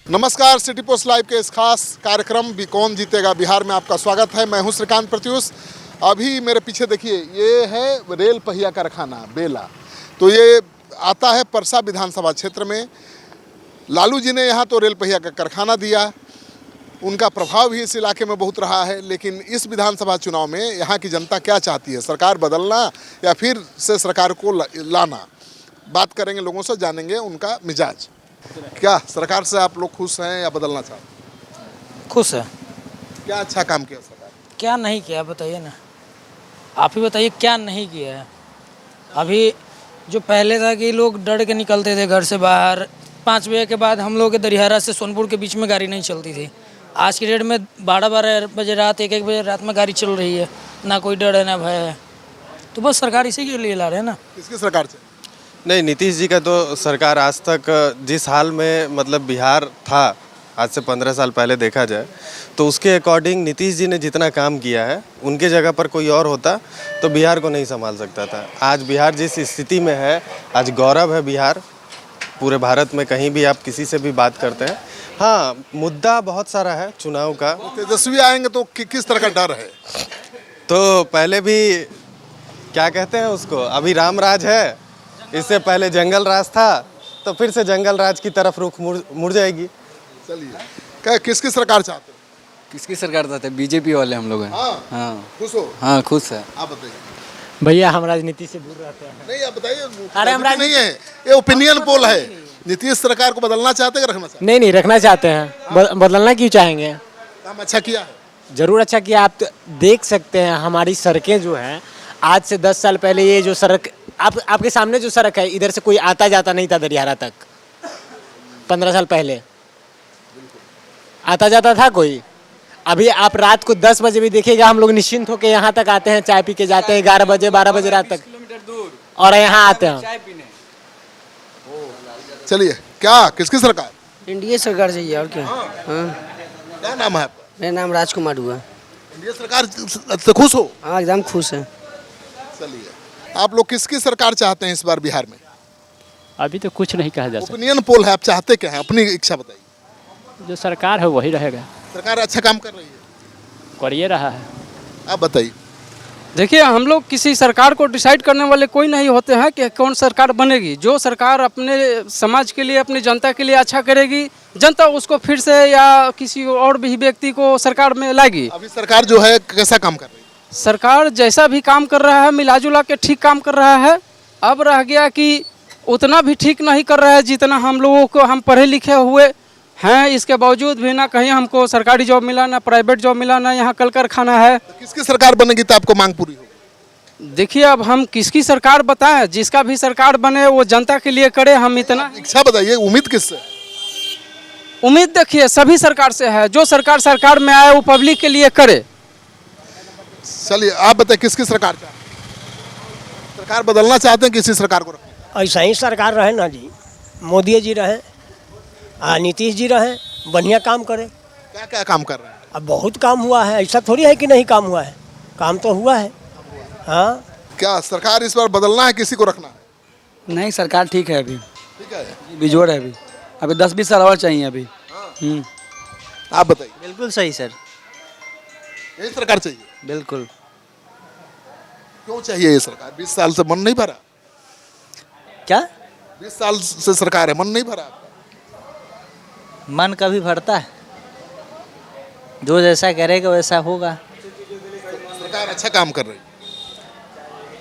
नमस्कार, city post live के इस खास कार्यक्रम भी कौन जीतेगा बिहार में आपका स्वागत है। मैं हूं श्रीकांत प्रत्युष। अभी मेरे पीछे देखिए, ये है रेल पहिया कारखाना बेला। तो ये आता है परसा विधानसभा क्षेत्र में। लालू जी ने यहाँ तो रेल पहिया का कारखाना दिया, उनका प्रभाव भी इस इलाके में बहुत रहा है। लेकिन इस विधानसभा चुनाव में यहाँ की जनता क्या चाहती है, सरकार बदलना या फिर से सरकार को लाना? बात करेंगे लोगों से, जानेंगे उनका मिजाज। क्या सरकार से आप लोग खुश हैं या बदलना चाहते हैं? खुश है। क्या अच्छा काम किया सरकार? क्या नहीं किया बताइए ना, आप ही बताइए क्या नहीं किया है। अभी जो पहले था कि लोग डर के निकलते थे घर से बाहर, 5 बजे के बाद हम लोग के दरिहारा से सोनपुर के बीच में गाड़ी नहीं चलती थी। आज की डेट में 12-12 बजे रात, 1-1 बजे रात में गाड़ी चल रही है। ना कोई डर है ना भय है। तो बस सरकार इसी के लिए ला रहे हैं ना। किसकी सरकार से? नहीं, नीतीश जी का तो सरकार आज तक जिस हाल में मतलब बिहार था आज से 15 साल पहले देखा जाए तो उसके अकॉर्डिंग नीतीश जी ने जितना काम किया है, उनके जगह पर कोई और होता तो बिहार को नहीं संभाल सकता था। आज बिहार जिस स्थिति में है, आज गौरव है बिहार पूरे भारत में। कहीं भी आप किसी से भी बात करते हैं, हाँ मुद्दा बहुत सारा है चुनाव का। तेजस्वी आएंगे तो किस तरह का डर है? तो पहले भी क्या कहते हैं उसको, अभी राम राज है, इससे पहले जंगल राज था, तो फिर से जंगल राज की तरफ रुख मुड़ जाएगी। चलिए, क्या किसकी सरकार चाहते हो? किसकी सरकार चाहते हैं? बीजेपी वाले हम लोग हैं। हाँ, खुश हो? हाँ खुश है। आप बताइए। भैया हम राजनीति से दूर रहते हैं। नहीं, आप बताइए। अरे हम नहीं है, ये ओपिनियन पोल है। नीतीश सरकार को बदलना चाहते हैं, रखना चाहते नहीं रखना चाहते हैं। बदलना क्यों चाहेंगे? हैं? काम अच्छा किया है। जरूर अच्छा किया। आप देख सकते हैं हमारी सड़कें जो हैं, आज से 10 साल पहले ये जो सड़क आपके सामने जो सड़क है, इधर से कोई आता जाता नहीं था दरियारा तक। 15 साल पहले आता जाता था कोई। अभी आप रात को 10 बजे भी देखिएगा, हम लोग निश्चिंत होकर यहाँ तक आते हैं, चाय पी के जाते हैं 11 बजे 12 बजे रात तक, और यहाँ आते हैं। चलिए, क्या किसकी सरकार? एनडीए सरकार चाहिए और क्या। हाँ। हाँ। क्या नाम है आपका? मेरा नाम राजकुमार हुआ। इंडिया सरकार से खुश हो? हाँ एकदम खुश है। चलिए, आप लोग किसकी सरकार चाहते हैं इस बार बिहार में? अभी तो कुछ नहीं कहा जा सकता। ओपिनियन पोल है, आप चाहते क्या हैं? अपनी इच्छा बताइए। जो सरकार है वही रहेगा, सरकार अच्छा काम कर रही है, कर ये रहा है। आप बताइए। देखिए, हम लोग किसी सरकार को डिसाइड करने वाले कोई नहीं होते हैं कि कौन सरकार बनेगी। जो सरकार अपने समाज के लिए, अपनी जनता के लिए अच्छा करेगी, जनता उसको फिर से या किसी और भी व्यक्ति को सरकार में लाएगी। अभी सरकार जो है कैसा काम कर रही है? सरकार जैसा भी काम कर रहा है, मिला जुला के ठीक काम कर रहा है। अब रह गया कि उतना भी ठीक नहीं कर रहा है जितना हम लोगों को, हम पढ़े लिखे हुए हैं, इसके बावजूद भी ना कहीं हमको सरकारी जॉब मिला, ना प्राइवेट जॉब मिला, ना यहाँ कल कारखाना है। तो किसकी सरकार बनेगी तो आपको मांग पूरी होगी? देखिए, अब हम किसकी सरकार बताएं? जिसका भी सरकार बने वो जनता के लिए करे। हम इतना इच्छा बताइए, उम्मीद किससे? उम्मीद देखिए सभी सरकार से है। जो सरकार में आए वो पब्लिक के लिए करे। चलिए, आप बताइए किसकी सरकार चाहते हैं? सरकार बदलना चाहते हैं, किसी सरकार को रखना? ऐसा ही सरकार रहे ना जी, मोदी जी रहे, नीतीश जी रहे, बढ़िया काम करे। क्या क्या काम कर रहे हैं? अब बहुत काम हुआ है, ऐसा थोड़ी है कि नहीं काम हुआ है, काम तो हुआ है। हाँ, क्या सरकार इस बार बदलना है, किसी को रखना है? नहीं, सरकार ठीक है, अभी ठीक है, बिजोड़ है। अभी 10-20 साल और चाहिए अभी। आप बताइए। बिल्कुल सही सर। यही सरकार चाहिए? बिल्कुल। क्यों चाहिए ये सरकार? 20 साल से मन नहीं भरा? क्या 20 साल से सरकार है, मन नहीं भरा आपका? मन कभी भरता है? जो जैसा करेगा वैसा होगा। सरकार अच्छा काम कर रही है,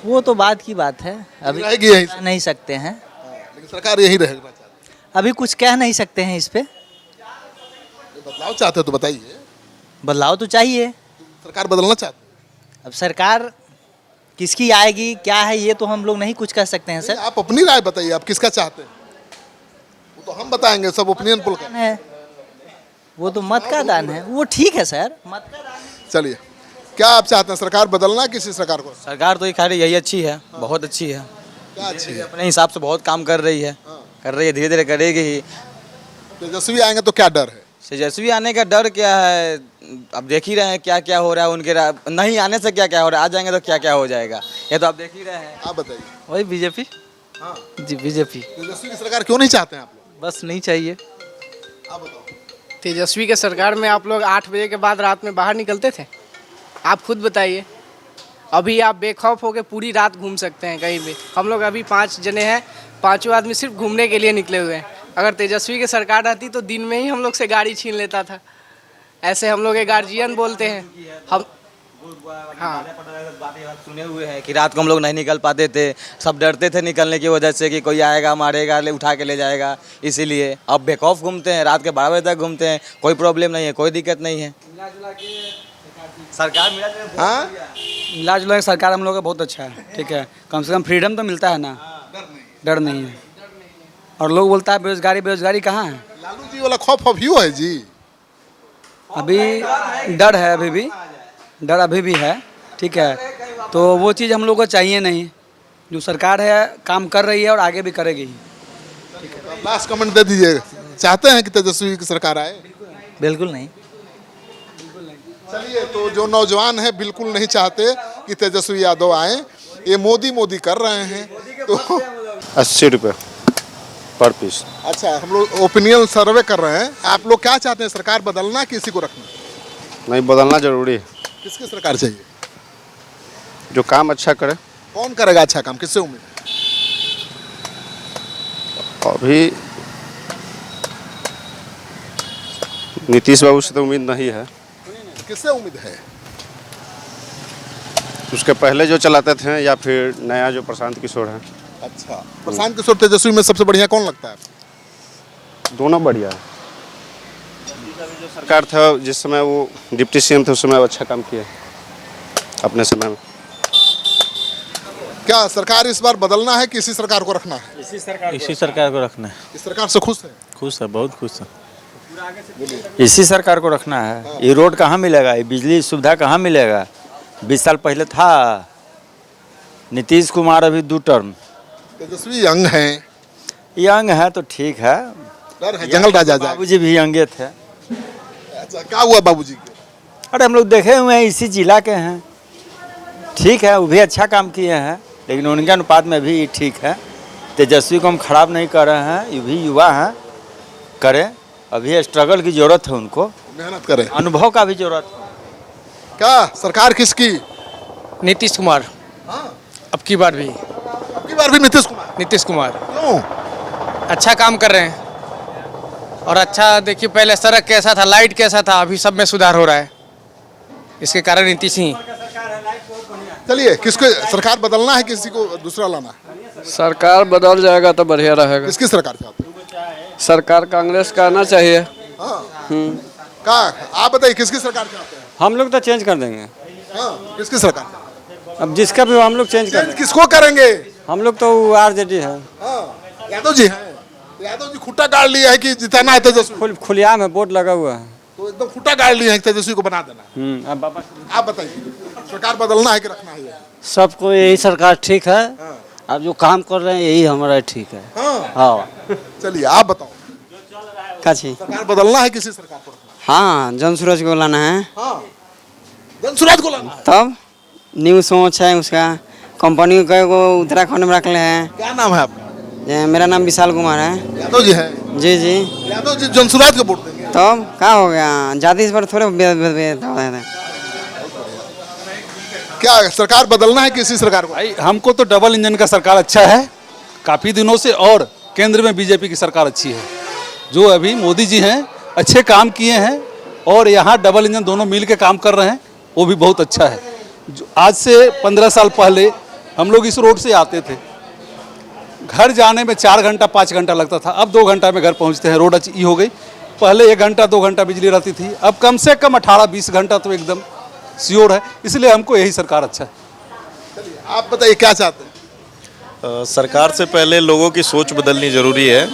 वो तो बात की बात है, अभी रहेगी यही। कह नहीं सकते हैं। लेकिन सरकार यही रहना चाहती है। अभी कुछ कह नहीं सकते हैं इस पे। बदलाव चाहते हो तो बताइए। बदलाव तो चाहिए। सरकार बदलना चाहते हैं? अब सरकार किसकी आएगी क्या है ये तो हम लोग नहीं कुछ कह सकते हैं सर। आप अपनी राय बताइए, आप किसका चाहते हैं? वो तो हम बताएंगे, सब ओपिनियन पोल कर। है वो तो मत का दान है, वो ठीक है सर, मत का दान। चलिए, क्या आप चाहते हैं, सरकार बदलना किसी सरकार को? सरकार तो खैर यही अच्छी है, बहुत अच्छी है। क्या अच्छी है? अपने हिसाब से बहुत काम कर रही है, धीरे धीरे करेगी ही। तेजस्वी आएंगे तो क्या डर है? तेजस्वी आने का डर क्या है? अब देख ही रहे हैं क्या क्या हो रहा है उनके नहीं आने से क्या क्या हो रहा है, आ जाएंगे तो क्या क्या हो जाएगा, ये तो आप देख ही रहे हैं। आप बताइए। वही बीजेपी। हाँ, जी बीजेपी। तेजस्वी की सरकार क्यों नहीं चाहते हैं आप लोग? बस नहीं चाहिए। आप बताओ। तेजस्वी के सरकार में आप लोग 8 बजे के बाद रात में बाहर निकलते थे? आप खुद बताइए। अभी आप बेखौफ होकर पूरी रात घूम सकते हैं कहीं भी। हम लोग अभी 5 जने हैं, 5 आदमी सिर्फ घूमने के लिए निकले हुए हैं। अगर तेजस्वी की सरकार रहती तो दिन में ही हम लोग से गाड़ी छीन लेता था। ऐसे हम लोग के गार्जियन बोलते हैं। हम बातें सुने हुए हैं कि रात को हम लोग नहीं निकल पाते थे, सब डरते थे निकलने की वजह से कि कोई आएगा मारेगा उठा के ले जाएगा, इसीलिए अब बेखौफ घूमते हैं, रात के 12 बजे तक घूमते हैं, कोई प्रॉब्लम नहीं है, कोई दिक्कत नहीं है। सरकार मिला जुला के सरकार हम लोग का बहुत अच्छा है, ठीक है। कम से कम फ्रीडम तो मिलता है ना, डर नहीं है। और लोग बोलता है बेरोजगारी, बेरोजगारी कहाँ है? लालू जी वाला खौफ अभी है जी। अभी डर है, अभी भी डर अभी भी है, ठीक है। तो वो चीज़ हम लोग को चाहिए नहीं। जो सरकार है काम कर रही है और आगे भी करेगी। लास्ट कमेंट दे दीजिए, चाहते हैं कि तेजस्वी की सरकार आए? बिल्कुल नहीं। चलिए, तो जो नौजवान है बिल्कुल नहीं चाहते कि तेजस्वी यादव आए, ये मोदी मोदी कर रहे हैं। तो 80 रुपये पर पीस। अच्छा, हम लोग ओपिनियन सर्वे कर रहे हैं। आप लोग क्या चाहते हैं, सरकार बदलना कि इसी को रखना? नहीं, बदलना जरूरी है। किसकी सरकार चाहिए? जो काम अच्छा करे। कौन करेगा अच्छा काम, किससे उम्मीद है? अभी नीतीश बाबू से तो उम्मीद नहीं है। किससे उम्मीद है? उसके पहले जो चलाते थे या फिर नया जो प्रशांत किशोर है। अच्छा, प्रशांत किशोर तेजस्वी में सबसे बढ़िया कौन लगता है? दोनों बढ़िया है। जो सरकार था जिस समय वो डिप्टी सीएम थे, उस समय अच्छा काम किया अपने समय में। क्या सरकार इस बार बदलना है कि इसी सरकार को रखना है? इसी सरकार को रखना है। इस सरकार से खुश है? खुश है, बहुत खुश है। इसी सरकार को रखना है। ये रोड कहाँ मिलेगा, ये बिजली सुविधा कहाँ मिलेगा? 20 साल पहले था। नीतीश कुमार अभी 2 टर्म। तेजस्वी यंग हैं। यंग है तो ठीक है। डर है जंगल राजा जाए। बाबूजी भी यंगे थे। अच्छा, क्या हुआ बाबूजी के? अरे हम लोग देखे हुए हैं, इसी जिला के हैं। ठीक है, वो भी अच्छा काम किए हैं, लेकिन उनके अनुपात में भी ठीक है। तेजस्वी को हम खराब नहीं कर रहे हैं, ये भी युवा हैं, करें। अभी स्ट्रगल की ज़रूरत है उनको, मेहनत करें, अनुभव का भी ज़रूरत है। क्या सरकार किसकी? नीतीश कुमार। अब की बार भी नीतीश कुमार। नीतीश कुमार क्यों? अच्छा काम कर रहे हैं। और अच्छा देखिए, पहले सड़क कैसा था, लाइट कैसा था, अभी सब में सुधार हो रहा है। इसके कारण नीतीश ही। चलिए, किसको सरकार बदलना है, किसी को दूसरा लाना है? सरकार बदल जाएगा तो बढ़िया रहेगा। किसकी सरकार चाहते हैं? सरकार कांग्रेस का आना चाहिए। का आप बताइए, किसकी सरकार चाहते हैं? हम लोग तो चेंज कर देंगे। किसकी सरकार? अब जिसका भी हम लोग चेंज चेंज किसको करेंगे? हम लोग तो आरजेडी है। यादव जी हैं। यादव जी खुट्टा गाड़ लिया है कि जिताना है तेजस्वी। खुलेआम है, बोर्ड लगा हुआ है। तो एकदम खुट्टा गाड़ लिया है कि तेजस्वी को बना देना। अब बाबा आप बताइए, सरकार बदलना है कि रखना है? सबको यही सरकार ठीक है। अब जो काम कर रहे हैं यही हमारा ठीक है। हाँ। चलिए, आप बताओ, काची सरकार बदलना है किसी सरकार को रखना है? हाँ, जनसूरज को लाना है। जनसुराज को लाना है। तब न्यू सोच है उसका। कंपनी को उत्तराखंड में रख ले हैं। क्या नाम है आपका? मेरा नाम विशाल कुमार है। यादव जी है। जी जी। यादव जी जनसुराज को वोट देंगे। तब क्या हो गया, जाति पर थोड़े भेदभाव है। क्या सरकार बदलना है किसी सरकार को? भाई हमको तो डबल इंजन का सरकार अच्छा है काफ़ी दिनों से, और केंद्र में बीजेपी की सरकार अच्छी है। जो अभी मोदी जी हैं अच्छे काम किए हैं, और यहाँ डबल इंजन दोनों मिल के काम कर रहे हैं, वो भी बहुत अच्छा है। जो आज से 15 साल पहले हम लोग इस रोड से आते थे, घर जाने में 4 घंटा 5 घंटा लगता था, अब 2 घंटा में घर पहुँचते हैं। रोड अच्छी हो गई। पहले 1 घंटा 2 घंटा बिजली रहती थी, अब कम से कम 18-20 घंटा तो एकदम श्योर है। इसलिए हमको यही सरकार अच्छा है। आप बताइए, क्या चाहते हैं? सरकार से पहले लोगों की सोच बदलनी ज़रूरी है।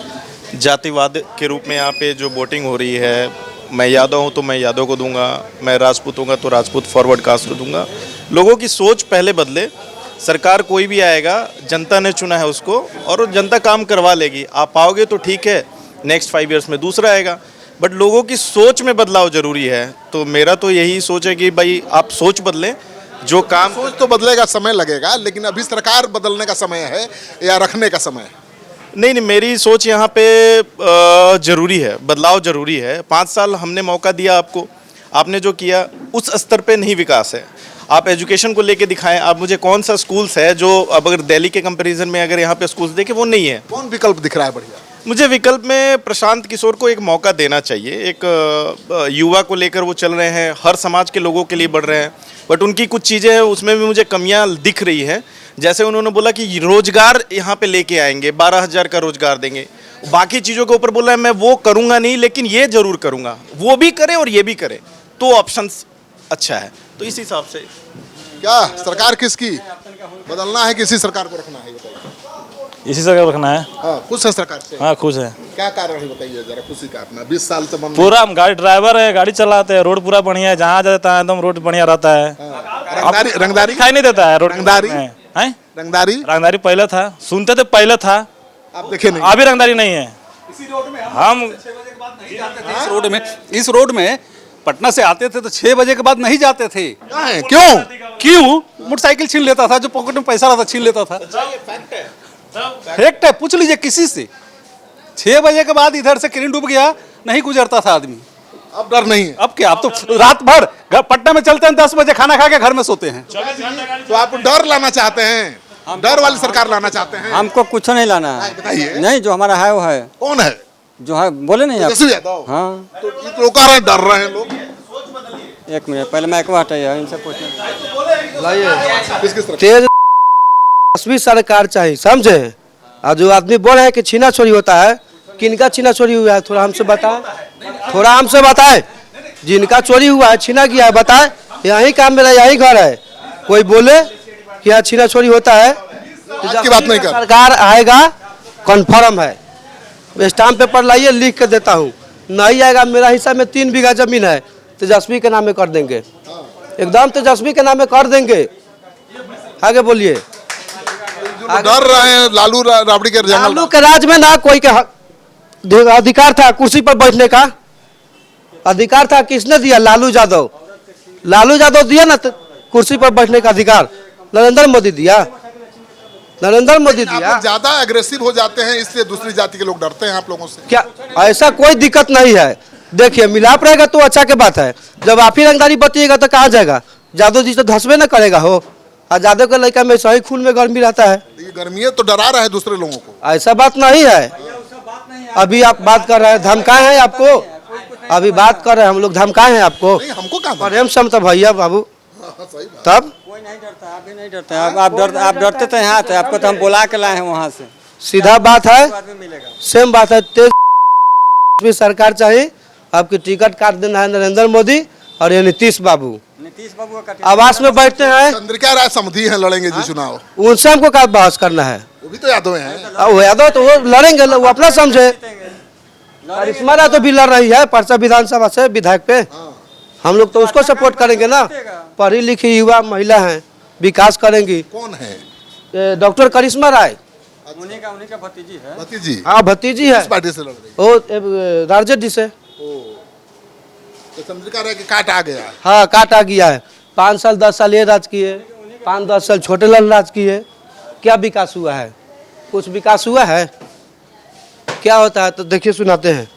जातिवाद के रूप में यहाँ पे जो वोटिंग हो रही है, मैं यादव हूँ तो मैं यादव को दूंगा, मैं राजपूत हूँगा तो राजपूत फॉरवर्ड कास्ट को दूंगा। लोगों की सोच पहले बदले। सरकार कोई भी आएगा, जनता ने चुना है उसको, और जनता काम करवा लेगी। आप आओगे तो ठीक है, नेक्स्ट 5 ईयर्स में दूसरा आएगा, बट लोगों की सोच में बदलाव ज़रूरी है। तो मेरा तो यही सोच है कि भाई आप सोच बदलें। जो काम सोच तो बदलेगा, समय लगेगा, लेकिन अभी सरकार बदलने का समय है या रखने का समय है? नहीं नहीं, मेरी सोच यहाँ पे ज़रूरी है, बदलाव ज़रूरी है। 5 साल हमने मौका दिया आपको, आपने जो किया उस स्तर पे नहीं विकास है। आप एजुकेशन को लेके दिखाएं, आप मुझे कौन सा स्कूल्स है जो अब अगर दिल्ली के कंपैरिजन में अगर यहाँ पे स्कूल्स देखें वो नहीं है। कौन विकल्प दिख रहा है बढ़िया? मुझे विकल्प में प्रशांत किशोर को एक मौका देना चाहिए। एक युवा को लेकर वो चल रहे हैं, हर समाज के लोगों के लिए बढ़ रहे हैं, बट उनकी कुछ चीज़ें हैं उसमें भी मुझे कमियां दिख रही हैं। जैसे उन्होंने बोला कि रोजगार यहाँ पे लेके आएंगे, 12,000 का रोजगार देंगे, बाकी चीज़ों के ऊपर बोला है मैं वो करूँगा नहीं, लेकिन ये जरूर करूँगा। वो भी करे और ये भी करे तो ऑप्शंस अच्छा है। तो इस हिसाब से क्या सरकार किसकी बदलना है, किसी सरकार को रखना है, बताइए। इसी सरकार रखना है। हाँ, खुश है सरकार से? हाँ खुश है। क्या कारण है बताइए जरा खुशी का अपना? 20 साल से मन पूरा हम गाड़ी ड्राइवर है, गाड़ी चलाते हैं, रोड पूरा बढ़िया है, जहाँ जाता है एकदम रोड बढ़िया रहता है। रंगदारी दिखाई नहीं देता है रोड। रंगदारी रंगदारी पहले था, सुनते थे पहले था, आप देखे नहीं? अभी रंगदारी नहीं है। हम इस रोड में पटना से आते थे तो 6 बजे के बाद नहीं जाते थे। क्यों? मोटरसाइकिल छीन लेता था, जो पॉकेट में पैसा रहता छीन लेता था। फैक्ट है, पूछ लीजिए किसी से। 6 बजे के बाद इधर से क्रेन डूब गया, नहीं गुजरता था आदमी। अब डर नहीं है? अब क्या, अब तो रात भर पटना में चलते हैं, 10 बजे खाना खा के घर में सोते हैं। तो आप डर लाना चाहते हैं, डर वाली सरकार लाना चाहते हैं? हमको कुछ नहीं लाना है, बताइए। नहीं जो हमारा है वो है। कौन है जो है बोले नहीं आप? तेजस्वी यादव। हाँ तो ये तो कह रहे हैं डर रहे हैं लोग। एक मिनट पहले माइक हटाइए, इनसे पूछिए। तेजस्वी सरकार चाहिए, समझे? और जो आदमी बोल रहे हैं कि छीना छोरी होता है, किनका छीना छोरी हुआ है थोड़ा हमसे बताएं, थोड़ा हमसे बताएं। जिनका चोरी हुआ है, छीना गया है, बताएं। यही काम मेरा, यही घर है। कोई बोले कि यहाँ छीना छोरी होता है आज की बात नहीं कर। सरकार आएगा कन्फर्म है, स्टाम्प पेपर लाइए, लिख के देता हूँ। नहीं आएगा, मेरा हिस्सा में 3 बीघा जमीन है, तेजस्वी के नाम में कर देंगे, एकदम तेजस्वी के नाम में कर देंगे। आगे बोलिए। डर रहे हैं लालू राबड़ी के जंगल। लालू के राज में ना कोई के अधिकार था कुर्सी पर बैठने का, अधिकार था किसने दिया? लालू यादव। लालू यादव दिया ना कुर्सी पर बैठने का अधिकार, नरेंद्र मोदी दिया, नरेंद्र मोदी दिया। ज्यादा एग्रेसिव हो जाते हैं इसलिए दूसरी जाति के लोग डरते हैं आप लोगों से। क्या ऐसा कोई दिक्कत नहीं है? देखिए मिलाप रहेगा तो अच्छा के बात है, जब आप ही रंगदारी बतिएगा तो कहाँ जाएगा? यादव जी तो धसबे न करेगा हो। और यादव के लड़का में सही खून में गर्मी रहता है। गर्मी है तो डरा रहा है दूसरे लोगों को, ऐसा बात नहीं है। अभी आप बात कर रहे हैं, धमकाए हैं आपको? अभी बात कर रहे हैं हम लोग, धमकाए हैं आपको? हमको कहाँ प्रेम सम तो भैया बाबू, तब कोई नहीं डरता, आप भी नहीं डरते। आप डरते थे यहाँ थे, आपको तो हम बुला के लाए हैं वहाँ से। सीधा बात है, सेम बात है। तेज सरकार चाहिए, आपकी टिकट काट देना है नरेंद्र मोदी और ये नीतीश बाबू। आवास में बैठते हैं, चंद्रिका राय समधी हैं, लड़ेंगे जी चुनाव। उनसे हमको क्या बहस करना है? वो भी तो यादव हैं। वो यादव तो वो लड़ेंगे, वो अपना समझे। करिश्मा राय तो भी लड़ रही है परसा विधानसभा से विधायक पे, हम लोग तो उसको सपोर्ट करेंगे ना। पढ़ी लिखी युवा महिला है, विकास करेंगी। कौन है? डॉक्टर करिश्मा राय, उन्हीं का भतीजी है। भतीजी? हाँ भतीजी है। किस पार्टी से लड़ रही? वो राजद से। तो चंद्रिका राय के काट आ गया। हाँ काट आ गया है। 5 साल 10 साल ये राज किए, 5-10 साल छोटे लाल राज किए। क्या विकास हुआ है? कुछ विकास हुआ है? क्या होता है तो देखिए सुनाते हैं,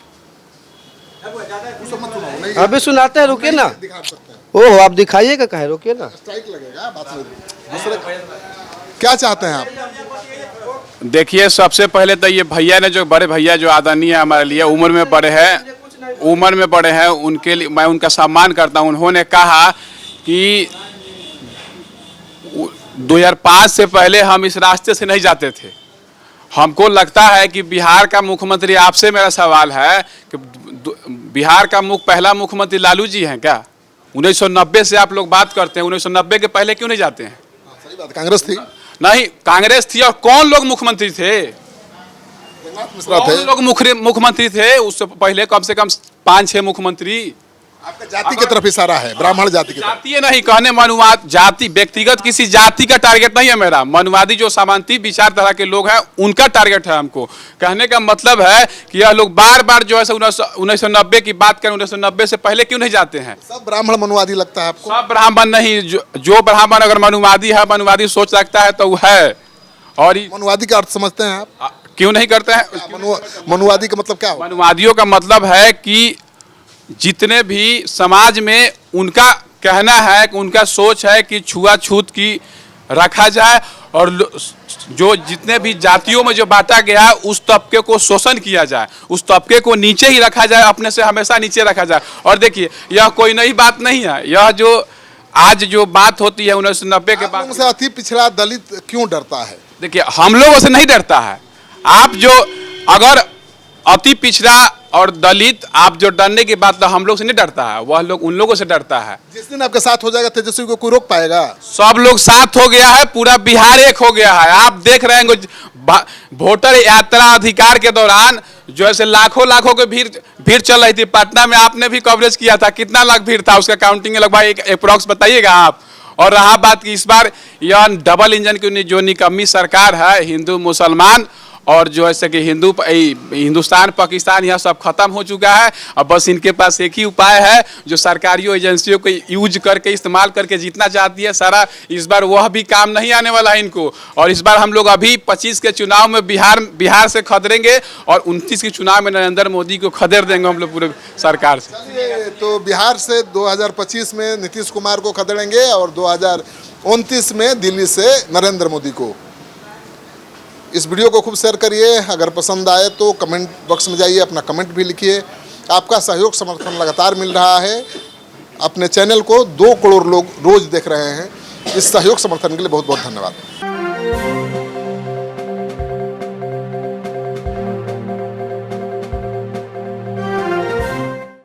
अभी सुनाते हैं, रुकिए ना। ओह आप दिखाइएगा, कहे रुकिए ना, स्ट्राइक लगेगा। दूसरे क्या चाहते हैं आप? देखिए सबसे पहले तो ये भैया ने, जो बड़े भैया जो आदरणीय है हमारे लिए, उम्र में बड़े हैं, उनके लिए मैं उनका सम्मान करता हूं। उन्होंने कहा कि 2005 से पहले हम इस रास्ते से नहीं जाते थे। हमको लगता है कि बिहार का मुख्यमंत्री, आपसे मेरा सवाल है कि बिहार का पहला मुख्यमंत्री लालू जी हैं क्या? 1990 से आप लोग बात करते हैं, 1990 के पहले क्यों नहीं जाते हैं? सही बात, कांग्रेस थी। नहीं, कांग्रेस थी। और कौन लोग मुख्यमंत्री थे? कौन लोग मुख्यमंत्री थे उससे पहले? कम से कम 5-6 मुख्यमंत्री। आपका जाति की तरफ इशारा है, ब्राह्मण जाति की तरफ। जातीय नहीं कहने, मनुवाद जाति, व्यक्तिगत किसी जाति का टारगेट नहीं है मेरा। मनुवादी जो सामंती विचारधारा के लोग हैं उनका टारगेट है हमको। कहने का मतलब है कि यह लोग बार बार जो है 1990 की बात करें, 1990 से पहले क्यों नहीं जाते हैं? सब ब्राह्मण मनुवादी लगता है आपको? सब ब्राह्मण नहीं, जो ब्राह्मण अगर मनुवादी है, मनुवादी सोच रखता है तो वो है। और मनुवादी का अर्थ समझते हैं आप? क्यों नहीं करते हैं? मनुवादी का मतलब क्या हो? मनुवादियों का मतलब है कि जितने भी समाज में उनका कहना है कि उनका सोच है कि छुआछूत की रखा जाए और जो जितने भी जातियों में जो बांटा गया है उस तबके को शोषण किया जाए, उस तबके को नीचे ही रखा जाए, अपने से हमेशा नीचे रखा जाए। और देखिए यह कोई नई बात नहीं है, यह जो आज जो बात होती है 1990 के बाद से अति पिछड़ा दलित क्यों डरता है? देखिए हम लोगों से नहीं डरता है। आप जो अगर अति पिछड़ा और दलित आप जो डरने की बात तो हम लोग से नहीं डरता है, वह लोग उन लोगों से डरता है। जिस दिन आपके साथ हो जाएगा तेजस्वी को कोई रोक पाएगा? सब लोग साथ हो गया है, पूरा बिहार एक हो गया है। आप देख रहे हैं वोटर यात्रा अधिकार के दौरान जो ऐसे लाखों लाखों के भीड़ चल रही थी पटना में, आपने भी कवरेज किया था, कितना लाख भीड़ था उसका काउंटिंग लगभग एक अप्रॉक्स बताइएगा आप। और रहा बात कि इस बार यह डबल इंजन की जो निकम्मी सरकार है, हिंदू मुसलमान और जो ऐसे कि हिंदुस्तान पाकिस्तान यह सब खत्म हो चुका है। अब बस इनके पास एक ही उपाय है जो सरकारी एजेंसियों को यूज करके इस्तेमाल करके जीतना चाहती है सारा। इस बार वह भी काम नहीं आने वाला है इनको। और इस बार हम लोग अभी 25 के चुनाव में बिहार से खदेड़ेंगे और 29 के चुनाव में नरेंद्र मोदी को खदेड़ देंगे हम लोग पूरे सरकार से। तो बिहार से 2025 में नीतीश कुमार को खदेड़ेंगे और 2029 में दिल्ली से नरेंद्र मोदी को। इस वीडियो को खूब शेयर करिए, अगर पसंद आए तो कमेंट बॉक्स में जाइए, अपना कमेंट भी लिखिए। आपका सहयोग समर्थन लगातार मिल रहा है। अपने चैनल को 2 करोड़ लोग रोज देख रहे हैं। इस सहयोग समर्थन के लिए बहुत बहुत धन्यवाद।